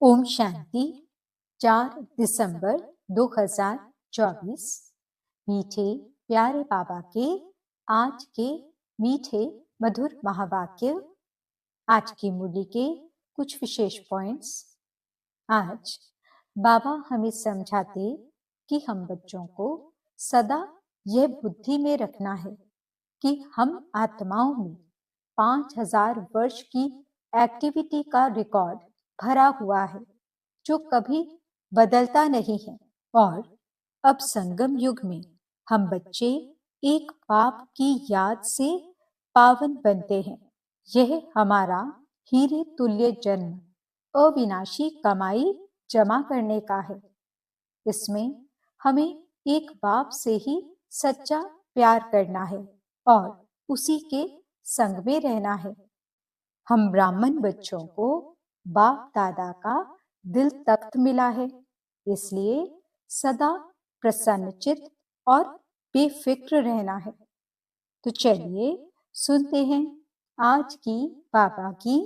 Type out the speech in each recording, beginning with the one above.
ओम शांति। 4 दिसंबर 2024। मीठे प्यारे बाबा के आज के मीठे मधुर महावाक्य। आज की मुरली के कुछ विशेष पॉइंट्स। आज बाबा हमें समझाते कि हम बच्चों को सदा यह बुद्धि में रखना है कि हम आत्माओं में 5000 वर्ष की एक्टिविटी का रिकॉर्ड भरा हुआ है जो कभी बदलता नहीं है। और अब संगम युग में हम बच्चे एक बाप की याद से पावन बनते हैं। यह हमारा हीरे तुल्य जन्म अविनाशी कमाई जमा करने का है। इसमें हमें एक बाप से ही सच्चा प्यार करना है और उसी के संग में रहना है। हम ब्राह्मण बच्चों को बाप दादा का दिल तख्त मिला है, इसलिए सदा प्रसन्नचित्त और बेफिक्र रहना है। तो चलिए सुनते हैं आज की बाबा की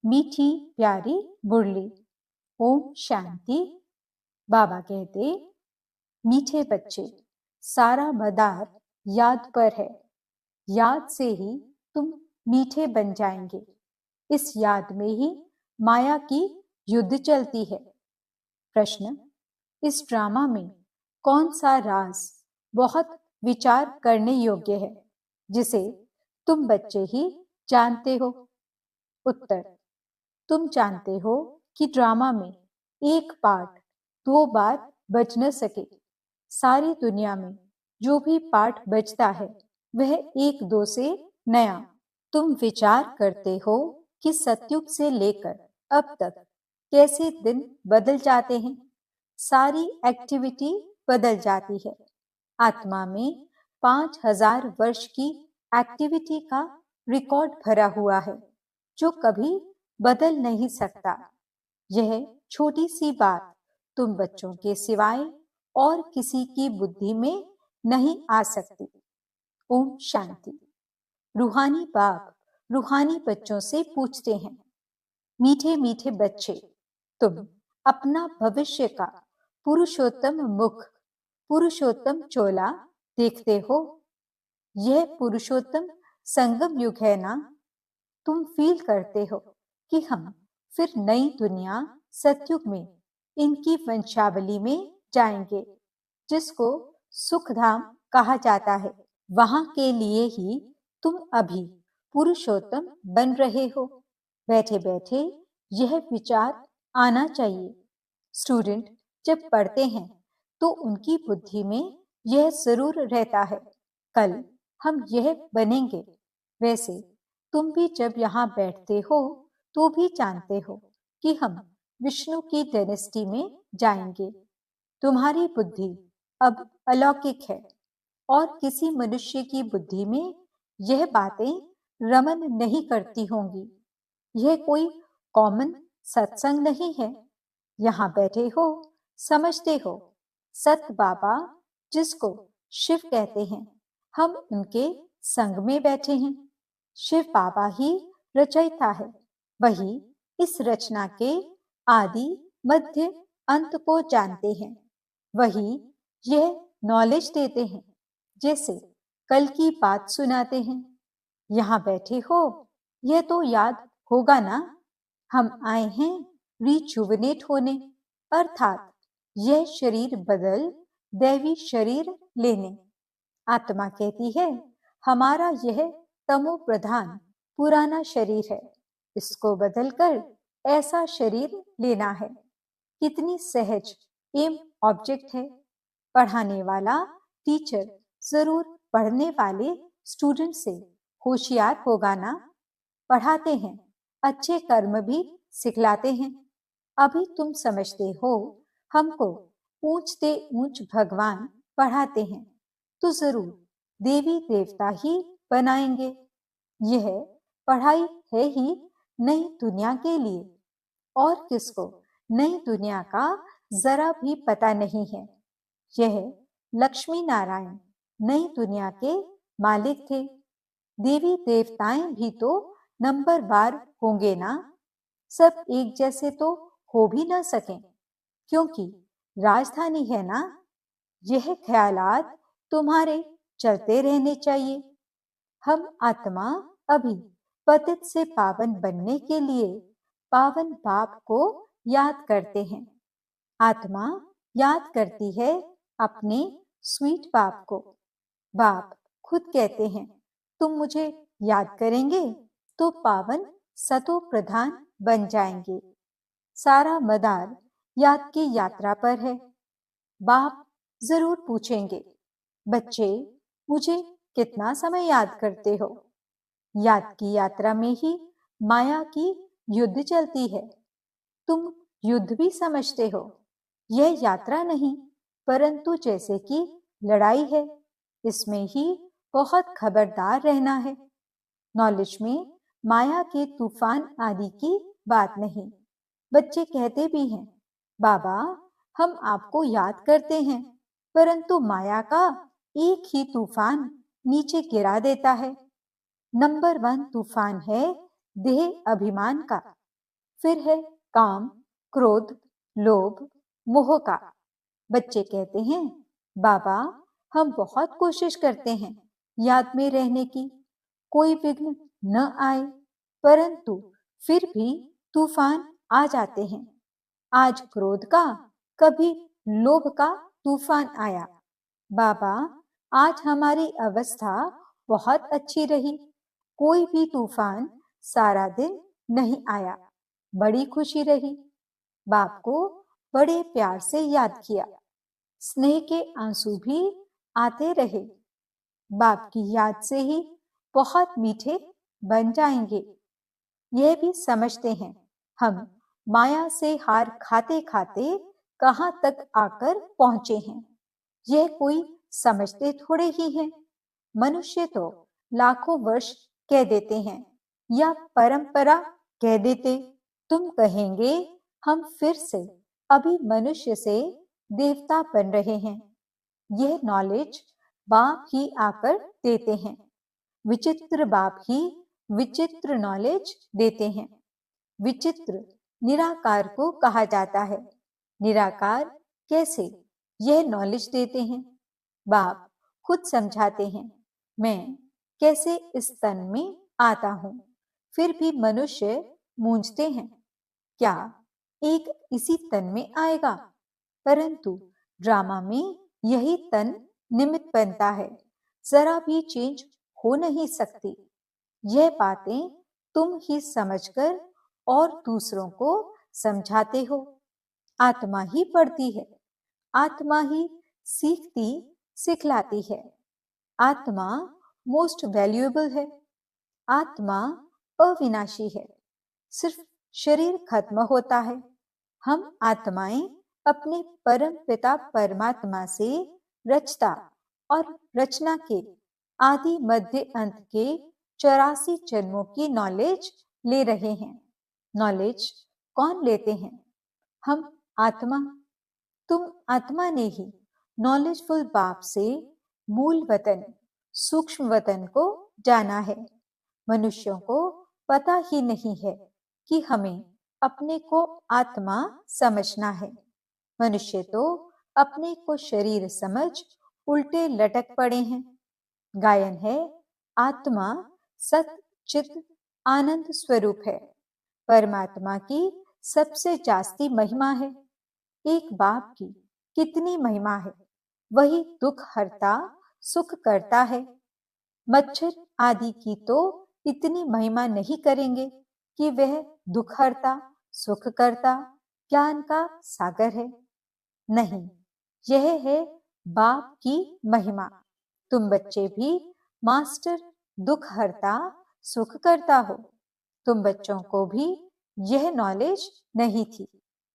मीठी प्यारी मुरली। ओम शांति। बाबा कहते, मीठे बच्चे, सारा मदार याद पर है। याद से ही तुम मीठे बन जाएंगे। इस याद में ही माया की युद्ध चलती है। प्रश्न, इस ड्रामा में कौन सा राज बहुत विचार करने योग्य है जिसे तुम बच्चे ही जानते हो? उत्तर, तुम जानते हो कि ड्रामा में एक पार्ट 2 बार बज न सके। सारी दुनिया में जो भी पार्ट बजता है वह 1-2 से नया। तुम विचार करते हो कि सतयुग से लेकर अब तक कैसे दिन बदल जाते हैं। सारी एक्टिविटी बदल जाती है। आत्मा में 5000 वर्ष की एक्टिविटी का रिकॉर्ड भरा हुआ है जो कभी बदल नहीं सकता। यह छोटी सी बात तुम बच्चों के सिवाय और किसी की बुद्धि में नहीं आ सकती। ओम शांति। रूहानी बाप रूहानी बच्चों से पूछते हैं, मीठे मीठे बच्चे, तुम अपना भविष्य का पुरुषोत्तम मुख, पुरुषोत्तम चोला देखते हो? यह पुरुषोत्तम संगम युग है ना? तुम फील करते हो कि हम फिर नई दुनिया सतयुग में इनकी वंशावली में जाएंगे जिसको सुखधाम कहा जाता है। वहां के लिए ही तुम अभी पुरुषोत्तम बन रहे हो। बैठे बैठे यह विचार आना चाहिए। स्टूडेंट जब पढ़ते हैं तो उनकी बुद्धि में यह जरूर रहता है, कल हम यह बनेंगे। वैसे तुम भी जब यहाँ बैठते हो तो भी जानते हो कि हम विष्णु की डायनेस्टी में जाएंगे। तुम्हारी बुद्धि अब अलौकिक है और किसी मनुष्य की बुद्धि में यह बातें रमन नहीं करती होंगी। यह कोई कॉमन सत्संग नहीं है। यहाँ बैठे हो, समझते हो, सत बाबा जिसको शिव कहते हैं, हम उनके संग में बैठे हैं। शिव बाबा ही रचयिता है। वही इस रचना के आदि मध्य अंत को जानते हैं। वही यह नॉलेज देते हैं, जैसे कल की बात सुनाते हैं। यहाँ बैठे हो, यह तो याद होगा ना, हम आए हैं रिजुविनेट होने, अर्थात यह शरीर बदल दैवी शरीर लेने। आत्मा कहती है, हमारा यह तमो प्रधान पुराना शरीर है, इसको बदलकर ऐसा शरीर लेना है। कितनी सहज एम ऑब्जेक्ट है। पढ़ाने वाला टीचर जरूर पढ़ने वाले स्टूडेंट से होशियार होगा ना। पढ़ाते हैं, अच्छे कर्म भी सिखलाते हैं। अभी तुम समझते हो हमको ऊंचते ऊंच भगवान पढ़ाते हैं तो जरूर देवी देवता ही बनाएंगे। यह पढ़ाई है ही नई दुनिया के लिए। और किसको नई दुनिया का जरा भी पता नहीं है। यह लक्ष्मी नारायण नई दुनिया के मालिक थे। देवी देवताएं भी तो नंबरवार होंगे ना। सब एक जैसे तो हो भी न सकें, क्योंकि राजधानी है ना। यह ख्यालात तुम्हारे चलते रहने चाहिए। हम आत्मा अभी पतित से पावन बनने के लिए पावन बाप को याद करते हैं। आत्मा याद करती है अपने स्वीट बाप को। बाप खुद कहते हैं, तुम मुझे याद करेंगे तो पावन सतो प्रधान बन जाएंगे। सारा मदार याद की यात्रा पर है। बाप जरूर पूछेंगे, बच्चे मुझे कितना समय याद करते हो? याद की यात्रा में ही माया की युद्ध चलती है। तुम युद्ध भी समझते हो। यह यात्रा नहीं, परंतु जैसे कि लड़ाई है। इसमें ही बहुत खबरदार रहना है। नॉलेज में माया के तूफान आदि की बात नहीं। बच्चे कहते भी हैं, बाबा हम आपको याद करते हैं, परंतु माया का एक ही तूफान नीचे गिरा देता है। नंबर 1 तूफान है देह अभिमान का, फिर है काम, क्रोध, लोभ, मोह का। बच्चे कहते हैं, बाबा हम बहुत कोशिश करते हैं याद में रहने की, कोई विघ्न न आए, परंतु फिर भी तूफान आ जाते हैं। आज क्रोध का, कभी लोभ का तूफान आया। बाबा आज हमारी अवस्था बहुत अच्छी रही। कोई भी तूफान सारा दिन नहीं आया। बड़ी खुशी रही। बाप को बड़े प्यार से याद किया। स्नेह के आंसू भी आते रहे। बाप की याद से ही बहुत मीठे बन जाएंगे। यह भी समझते हैं हम माया से हार खाते खाते कहां तक आकर पहुंचे हैं। यह कोई समझते थोड़े ही हैं। मनुष्य तो लाखों वर्ष कह देते हैं या परंपरा कह देते। तुम कहेंगे हम फिर से अभी मनुष्य से देवता बन रहे हैं। यह नॉलेज बाप ही आकर देते हैं। विचित्र बाप ही विचित्र नॉलेज देते हैं। विचित्र निराकार को कहा जाता है। निराकार कैसे? यह नॉलेज देते हैं। बाप खुद समझाते हैं, मैं कैसे इस तन में आता हूं। फिर भी मनुष्य मूंझते हैं, क्या एक इसी तन में आएगा? परंतु ड्रामा में यही तन निमित्त बनता है, जरा भी चेंज हो नहीं सकती। यह बातें तुम ही समझकर और दूसरों को समझाते हो। आत्मा ही पढ़ती है, आत्मा ही सीखती सिखलाती है। आत्मा मोस्ट वैल्यूएबल है। आत्मा अविनाशी है। सिर्फ शरीर खत्म होता है। हम आत्माएं अपने परम पिता परमात्मा से रचता और रचना के आदि मध्य अंत के 84 जन्मों की नॉलेज ले रहे हैं। नॉलेज कौन लेते हैं? हम आत्मा। तुम आत्मा ने ही नॉलेजफुल बाप से मूल वतन, सूक्ष्म वतन को जाना है। मनुष्यों को पता ही नहीं है कि हमें अपने को आत्मा समझना है। मनुष्य तो अपने को शरीर समझ उल्टे लटक पड़े हैं। गायन है, आत्मा सत चित आनंद स्वरूप है। परमात्मा की सबसे जास्ती महिमा है। एक बाप की कितनी महिमा है। वही दुख हरता सुख करता है। मच्छर आदि की तो इतनी महिमा नहीं करेंगे कि वह दुख हरता सुख करता ज्ञान का सागर है। नहीं, यह है बाप की महिमा। तुम बच्चे भी मास्टर दुख हरता सुख करता हो। तुम बच्चों को भी यह नॉलेज नहीं थी।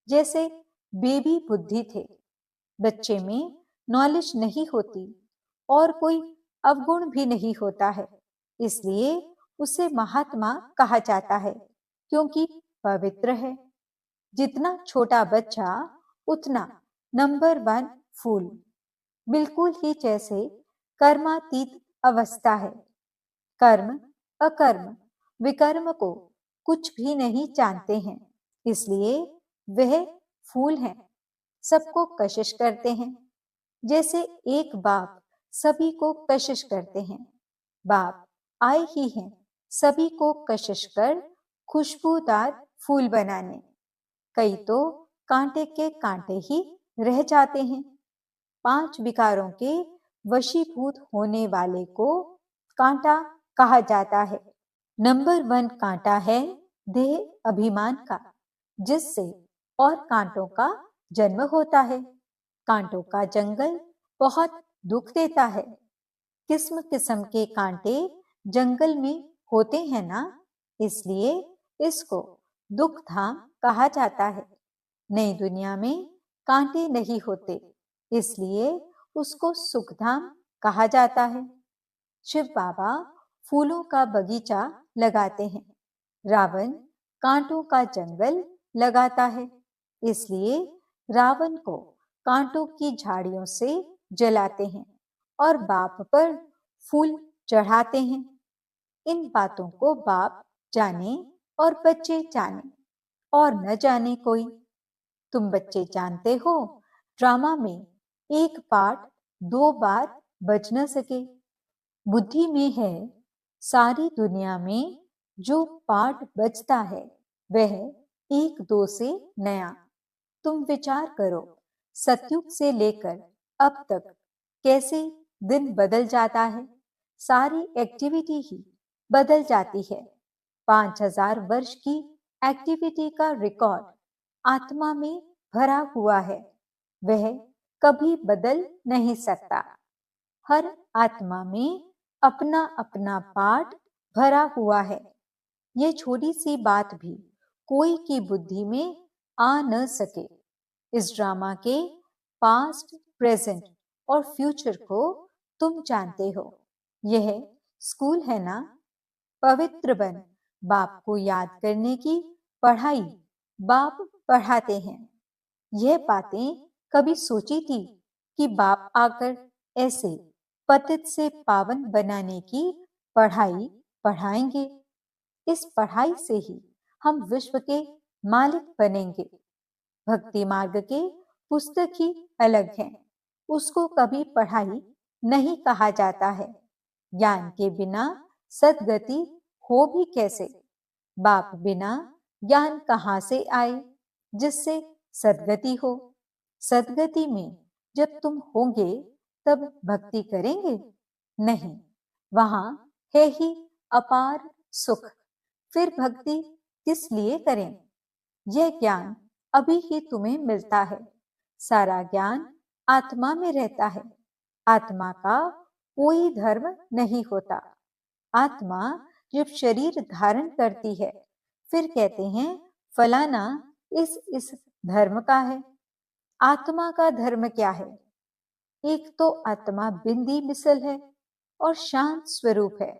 जैसे बेबी बुद्धि थे। बच्चे में नॉलेज नहीं होती और कोई अवगुण भी नहीं होता है, इसलिए उसे महात्मा कहा जाता है, क्योंकि पवित्र है। जितना छोटा बच्चा उतना नंबर 1 फूल। बिल्कुल ही जैसे कर्मातीत अवस्था है। कर्म अकर्म विकर्म को कुछ भी नहीं जानते हैं, इसलिए वह फूल हैं, सबको कशिश करते हैं। जैसे एक बाप सभी को कशिश करते हैं, बाप आए ही हैं सभी को कशिश कर खुशबूदार फूल बनाने। कई तो कांटे के कांटे ही रह जाते हैं। 5 विकारों के वशीभूत होने वाले को कांटा कहा जाता है। नंबर 1 कांटा है देह अभिमान का, जिससे और कांटों का जन्म होता है। कांटों का जंगल बहुत दुख देता है। किस्म किस्म के कांटे जंगल में होते हैं ना, इसलिए इसको दुख धाम कहा जाता है। नई दुनिया में कांटे नहीं होते, इसलिए उसको सुखधाम कहा जाता है। शिव बाबा फूलों का बगीचा लगाते हैं। रावण कांटों का जंगल लगाता है, इसलिए रावण को कांटों की झाड़ियों से जलाते हैं और बाप पर फूल चढ़ाते हैं। इन बातों को बाप जाने और बच्चे जाने और न जाने कोई। तुम बच्चे जानते हो, ड्रामा में एक पार्ट 2 बार बज न सके। बुद्धि में है सारी दुनिया में जो पार्ट बजता है वह 1-2 से नया। तुम विचार करो, सतयुग से लेकर अब तक कैसे दिन बदल जाता है। सारी एक्टिविटी ही बदल जाती है। 5000 वर्ष की एक्टिविटी का रिकॉर्ड आत्मा में भरा हुआ है, वह कभी बदल नहीं सकता। हर आत्मा में अपना अपना पार्ट भरा हुआ है। ये छोटी सी बात भी कोई की बुद्धि में आ न सके। इस ड्रामा के पास्ट, प्रेजेंट और फ्यूचर को तुम जानते हो। यह स्कूल है ना। पवित्र बन बाप को याद करने की पढ़ाई बाप पढ़ाते हैं। यह बातें कभी सोची थी कि बाप आकर ऐसे पतित से पावन बनाने की पढ़ाई पढ़ाएंगे। इस पढ़ाई से ही हम विश्व के मालिक बनेंगे। भक्ति मार्ग के पुस्तक ही अलग है, उसको कभी पढ़ाई नहीं कहा जाता है। ज्ञान के बिना सदगति हो भी कैसे। बाप बिना ज्ञान कहाँ से आए जिससे सदगति हो। सदगति में जब तुम होंगे तब भक्ति करेंगे नहीं, वहां है ही अपार सुख, फिर भक्ति किस लिए करें। यह ज्ञान अभी ही तुम्हें मिलता है। सारा ज्ञान आत्मा में रहता है। आत्मा का कोई धर्म नहीं होता। आत्मा जब शरीर धारण करती है फिर कहते हैं फलाना इस धर्म का है। आत्मा का धर्म क्या है। एक तो आत्मा बिंदी मिसल है और शांत स्वरूप है,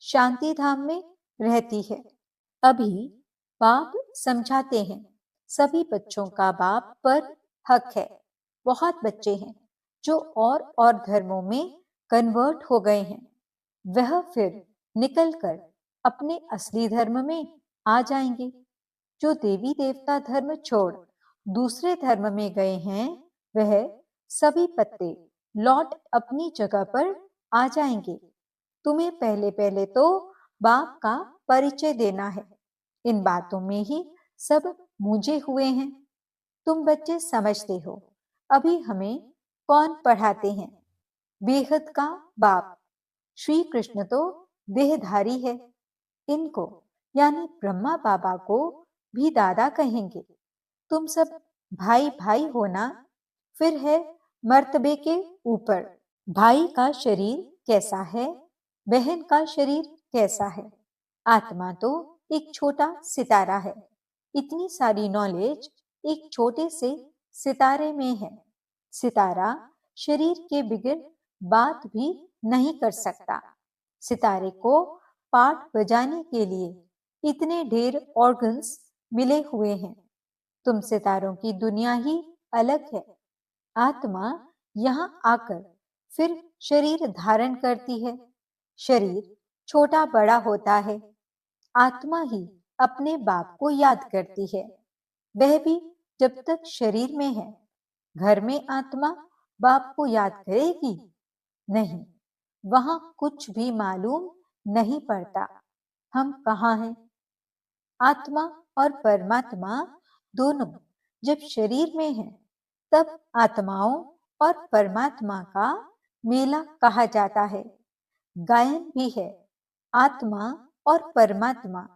शांति धाम में रहती है। अभी बाप समझाते हैं, सभी बच्चों का बाप पर हक है। बहुत बच्चे हैं जो और धर्मों में कन्वर्ट हो गए हैं, वह फिर निकलकर अपने असली धर्म में आ जाएंगे। जो देवी देवता धर्म छोड़ दूसरे धर्म में गए हैं, वह सभी पत्ते लौट अपनी जगह पर आ जाएंगे। तुम्हें पहले पहले तो बाप का परिचय देना है। इन बातों में ही सब मूंझे हुए हैं। तुम बच्चे समझते हो, अभी हमें कौन पढ़ाते हैं। बेहद का बाप श्री कृष्ण तो देहधारी है। इनको यानी ब्रह्मा बाबा को भी दादा कहेंगे। तुम सब भाई भाई होना, फिर है मर्तबे के ऊपर। भाई का शरीर कैसा है, बहन का शरीर कैसा है। आत्मा तो एक छोटा सितारा है। इतनी सारी नॉलेज एक छोटे से सितारे में है। सितारा शरीर के बगैर बात भी नहीं कर सकता। सितारे को पाठ बजाने के लिए इतने ढेर ऑर्गन्स मिले हुए हैं। तुम सितारों की दुनिया ही अलग है। आत्मा यहाँ आकर फिर शरीर धारण करती है। शरीर छोटा बड़ा होता है। आत्मा ही अपने बाप को याद करती है। वह भी जब तक शरीर में है। घर में आत्मा बाप को याद करेगी? नहीं, वहां कुछ भी मालूम नहीं पड़ता हम कहाँ हैं। आत्मा और परमात्मा दोनों जब शरीर में हैं, तब आत्माओं और परमात्मा का मेला कहा जाता है। गायन भी है, आत्मा और परमात्मा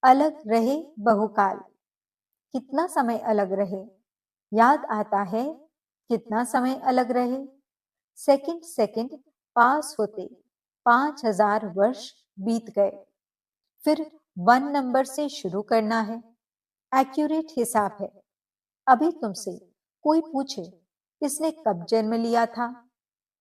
अलग रहे बहुकाल। कितना समय अलग रहे? याद आता है कितना समय अलग रहे? सेकंड सेकंड पास होते 5000 वर्ष बीत गए। फिर 1 नंबर से शुरू करना है। एक्यूरेट हिसाब है। अभी तुमसे कोई पूछे इसने कब जन्म लिया था,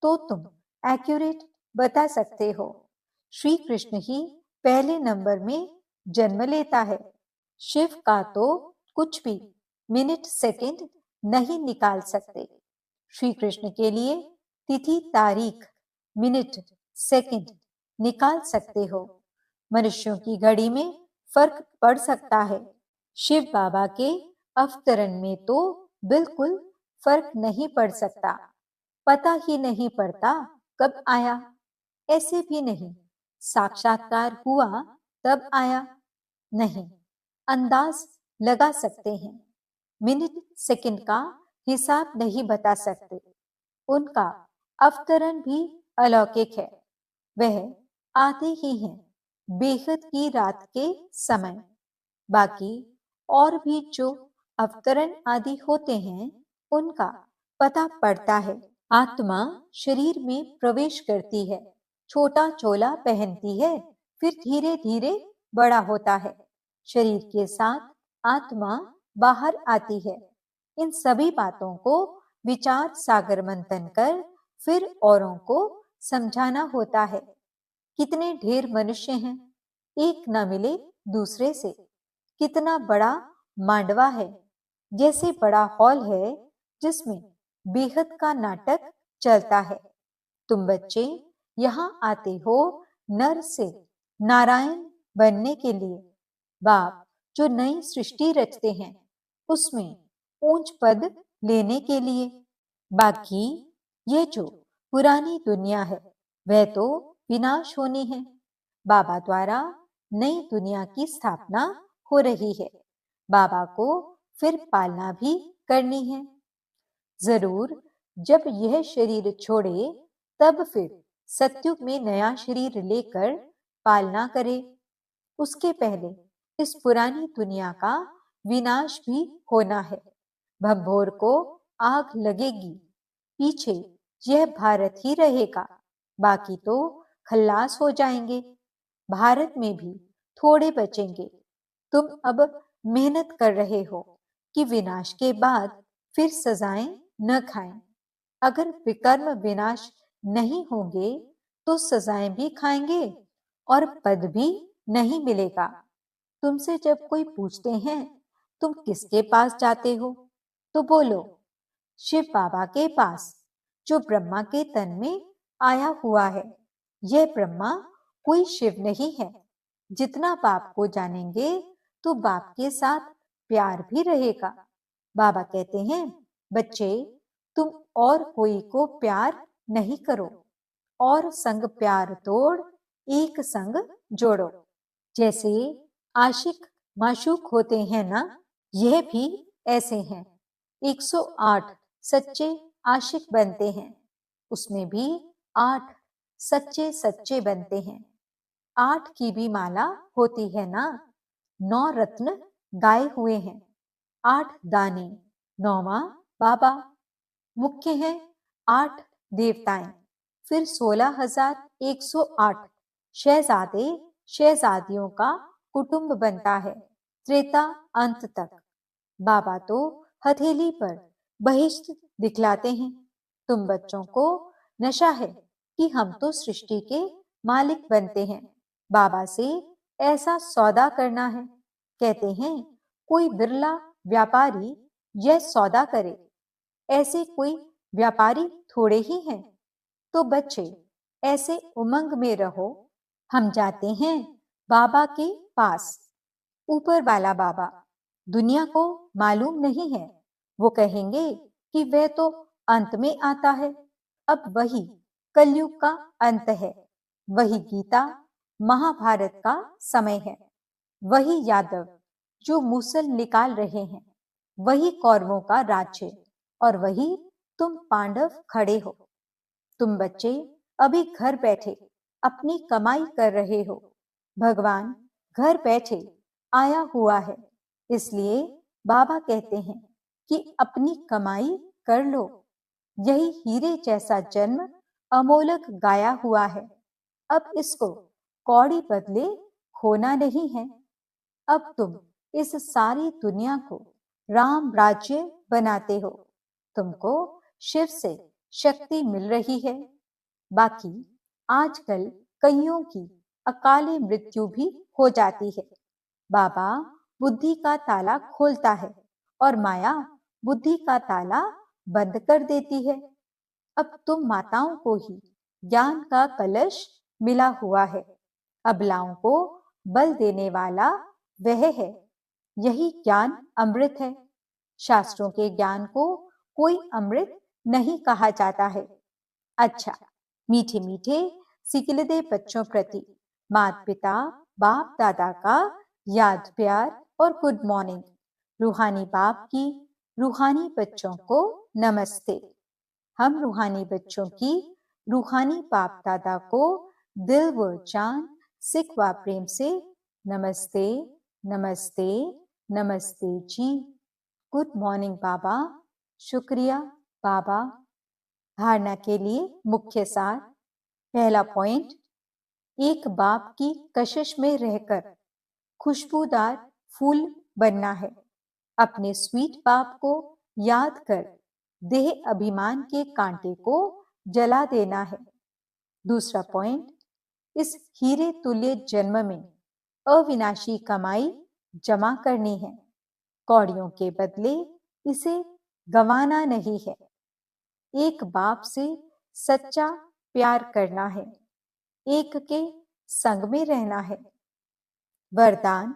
तो तुम एक्यूरेट बता सकते हो। श्री कृष्ण ही पहले नंबर में जन्म लेता है। शिव का तो कुछ भी मिनट सेकंड नहीं निकाल सकते। श्री कृष्ण के लिए तिथि तारीख मिनट सेकंड निकाल सकते हो। मनुष्यों की घड़ी में फर्क पड़ सकता है। शिव बाबा के अवतरण में तो बिल्कुल फर्क नहीं पड़ सकता। पता ही नहीं पड़ता कब आया। ऐसे भी नहीं साक्षात्कार हुआ तब आया। नहीं, अंदाज लगा सकते हैं। मिनट सेकंड का हिसाब नहीं बता सकते। उनका अवतरण भी अलौकिक है। वह आते ही हैं बेहद की रात के समय। बाकी और भी जो अवतरण आदि होते हैं, उनका पता पड़ता है। आत्मा शरीर में प्रवेश करती है, छोटा चोला पहनती है, फिर धीरे धीरे बड़ा होता है। शरीर के साथ आत्मा बाहर आती है। इन सभी बातों को विचार सागर मंथन कर फिर औरों को समझाना होता है। कितने ढेर मनुष्य हैं, एक न मिले दूसरे से। कितना बड़ा मांडवा है, जैसे बड़ा हॉल है जिसमें बेहद का नाटक चलता है। तुम बच्चे यहाँ आते हो नर से नारायण बनने के लिए। बाप जो नई सृष्टि रचते हैं, उसमें ऊंच पद लेने के लिए। बाकी ये जो पुरानी दुनिया है, वह तो विनाश होनी है। बाबा द्वारा नई दुनिया की स्थापना हो रही है। बाबा को फिर पालना भी करनी है। जरूर जब यह शरीर छोड़े तब फिर सत्युग में नया शरीर लेकर पालना करे। उसके पहले इस पुरानी दुनिया का विनाश भी होना है। भंभोर को आग लगेगी, पीछे यह भारत ही रहेगा, बाकी तो खल्लास हो जाएंगे। भारत में भी थोड़े बचेंगे। तुम अब मेहनत कर रहे हो कि विनाश के बाद फिर सजाएं न खाएं। अगर विकर्म विनाश नहीं होंगे तो सजाएं भी खाएंगे और पद भी नहीं मिलेगा। तुमसे जब कोई पूछते हैं तुम किसके पास जाते हो, तो बोलो शिव बाबा के पास, जो ब्रह्मा के तन में आया हुआ है। यह ब्रह्मा कोई शिव नहीं है। जितना बाप को जानेंगे तो बाप के साथ प्यार भी रहेगा। बाबा कहते हैं बच्चे तुम और कोई को प्यार नहीं करो, और संग प्यार तोड़ एक संग जोड़ो। जैसे आशिक माशूक होते हैं ना, यह भी ऐसे हैं। 108 सच्चे आशिक बनते हैं, उसमें भी 8 सच्चे सच्चे बनते हैं। 8 की भी माला होती है ना। 9 रत्न गाए हुए हैं, 8 दाने, 9वां बाबा। मुख्य है 8 देवताएं, फिर 16,108 शहजादे शहजादियों का कुटुंब बनता है त्रेता अंत तक। बाबा तो हथेली पर बहिष्ट दिखलाते हैं। तुम बच्चों को नशा है कि हम तो सृष्टि के मालिक बनते हैं। बाबा से ऐसा सौदा करना है। कहते हैं कोई बिरला व्यापारी यह सौदा करे। ऐसे कोई व्यापारी थोड़े ही हैं। तो बच्चे ऐसे उमंग में रहो। हम जाते हैं बाबा के पास। ऊपर वाला बाबा दुनिया को मालूम नहीं है, वो कहेंगे कि वह तो अंत में आता है। अब वही कलयुग का अंत है, वही गीता महाभारत का समय है, वही यादव जो मूसल निकाल रहे हैं, वही कौरवों का राज्य, और वही तुम पांडव खड़े हो। तुम बच्चे अभी घर बैठे अपनी कमाई कर रहे हो। भगवान घर बैठे आया हुआ है, इसलिए बाबा कहते हैं कि अपनी कमाई कर लो। यही हीरे जैसा जन्म अमोलक गाया हुआ है। अब इसको कौड़ी बदले खोना नहीं है। अब तुम इस सारी दुनिया को राम राज्य बनाते हो। तुमको शिव से शक्ति मिल रही है। बाकी आजकल कईयों की अकाले मृत्यु भी हो जाती है। बाबा बुद्धि का ताला खोलता है और माया बुद्धि का ताला बंद कर देती है। अब तुम माताओं को ही ज्ञान का कलश मिला हुआ है। अबलाओं को बल देने वाला वह है। यही ज्ञान अमृत है। शास्त्रों के ज्ञान को कोई अमृत नहीं कहा जाता है। अच्छा, मीठे मीठे सिकिलदे बच्चों प्रति माता पिता बाप दादा का याद प्यार और गुड मॉर्निंग। रूहानी बाप की रूहानी बच्चों को नमस्ते। हम रूहानी बच्चों की रूहानी बाप दादा को दिल व जान सिख व प्रेम से नमस्ते नमस्ते नमस्ते जी। गुड मॉर्निंग बाबा। शुक्रिया बाबा। धारणा के लिए मुख्य सार। पहला पॉइंट, एक बाप की कशिश में रहकर खुशबूदार फूल बनना है। अपने स्वीट बाप को याद कर देह अभिमान के कांटे को जला देना है। दूसरा पॉइंट, इस हीरे तुल्य जन्म में अविनाशी कमाई जमा करनी है। कौड़ियों के बदले इसे गंवाना नहीं है। एक बाप से सच्चा प्यार करना है। एक के संग में रहना है। वरदान,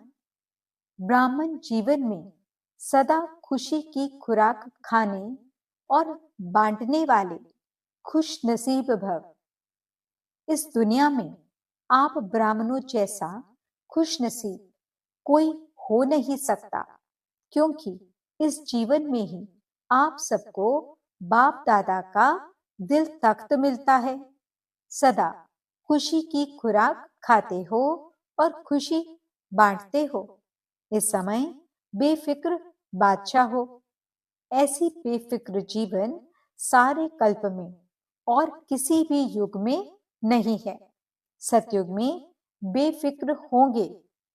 ब्राह्मण जीवन में सदा खुशी की खुराक खाने और बांटने वाले खुश नसीब भव। इस दुनिया में आप ब्राह्मणों जैसा खुश नसीब कोई हो नहीं सकता, क्योंकि इस जीवन में ही आप सबको बाप दादा का दिल तख्त मिलता है। सदा खुशी की खुराक खाते हो और खुशी बांटते हो। इस समय बेफिक्र बादशाह हो। ऐसी बेफिक्र जीवन सारे कल्प में और किसी भी युग में नहीं है। सतयुग में बेफिक्र होंगे,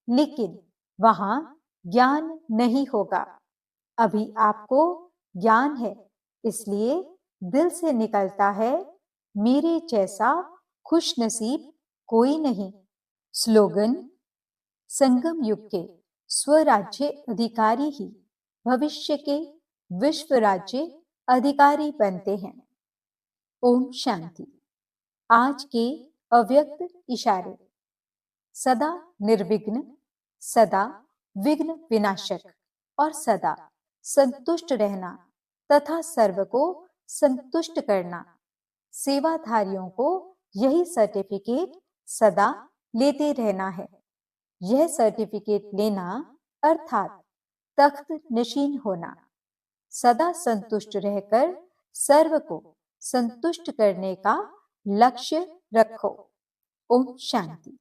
लेकिन वहां ज्ञान नहीं होगा। अभी आपको ज्ञान है, इसलिए दिल से निकलता है, मेरे जैसा खुश नसीब कोई नहीं। स्लोगन, संगम युग के स्वराज्य अधिकारी ही भविष्य के विश्व राज्य अधिकारी बनते हैं। ओम शांति। आज के अव्यक्त इशारे। सदा निर्विघ्न, सदा विघ्न विनाशक और सदा संतुष्ट रहना तथा सर्व को संतुष्ट करना। सेवाधारियों को यही सर्टिफिकेट सदा लेते रहना है। यह सर्टिफिकेट लेना अर्थात तख्त नशीन होना। सदा संतुष्ट रहकर सर्व को संतुष्ट करने का लक्ष्य रखो। ओम शांति।